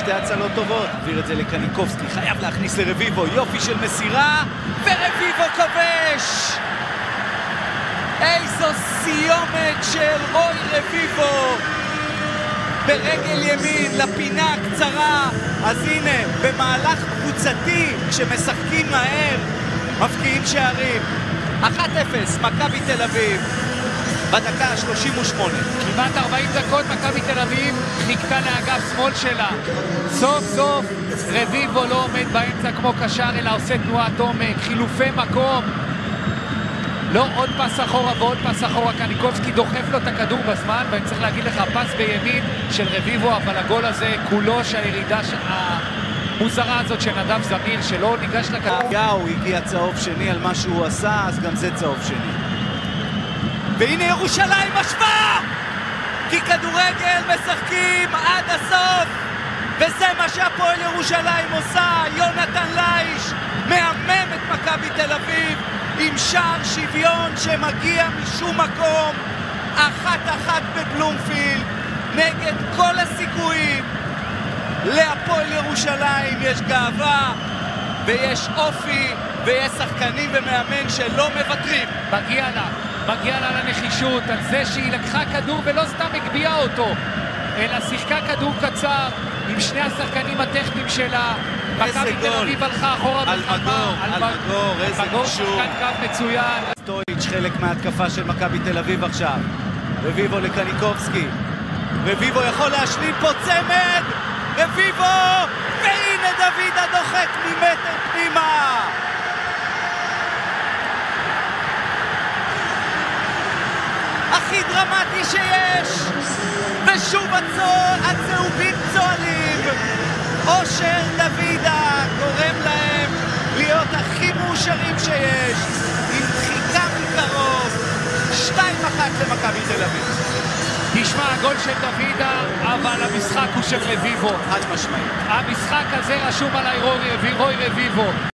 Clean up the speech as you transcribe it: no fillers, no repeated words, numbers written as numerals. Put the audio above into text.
שתי הצלות טובות. עביר את זה לקניקובסקי, חייב להכניס לרביבו, יופי של מסירה, ורביבו כובש! איזו סיומת של רוי רביבו! ברגל ימין, לפינה קצרה. אז הנה, במהלך קבוצתי, כשמשחקים מהר, מפקיעים שערים. 1-0, מכבי תל אביב. בדקה ה-38. כמעט 40 דקות מכבי תל אביב חיכתה לאגף שמאל שלה. סוף סוף רביבו לא עומד באמצע כמו קשר, אלא עושה תנועת עומק, חילופי מקום. לא עוד פס אחורה ועוד פס אחורה. קניקובסקי דוחף לו את הכדור בזמן, ואני צריך להגיד לך, פס בימין של רביבו, אבל הגול הזה כולו שהירידה המוזרה הזאת של נדב זמיר, שלא ניגש לכדור. הוא הגיע צהוב שני על מה שהוא עשה, אז גם זה צהוב שני. והנה ירושלים משווה! כי כדורגל משחקים עד הסוף, וזה מה שהפועל ירושלים עושה. יונתן לייש מאמן את מכבי תל אביב עם שער שוויון שמגיע משום מקום. 1-1 בבלומפילד, נגד כל הסיכויים. להפועל ירושלים יש גאווה ויש אופי ויש שחקנים ומאמן שלא מוותרים. מגיע לה לנחישות על זה שהיא לקחה כדור ולא סתם הגביעה אותו, אלא שיחקה כדור קצר עם שני השחקנים הטכניים שלה. מכבי תל אביב הלכה אחורה אלמגור, איזה קישור. שחקן קו מצוין. סטויץ' חלק מההתקפה של מכבי תל אביב עכשיו. רביבו לקניקובסקי. רביבו יכול להשלים פה צמד. רביבו! והנה דוד הדוחק ממטר פנימה. הכי דרמטי שיש, ושוב הצהובים צועלים. אושר דוידה גורם להם להיות הכי מאושרים שיש, עם דחיקה מקרוב. 2-1 למכבי תל אביב. תשמע, הגול של דוידה, אבל המשחק הוא של רביבו. חד משמעית. המשחק הזה רשום עליי רוי רביבו.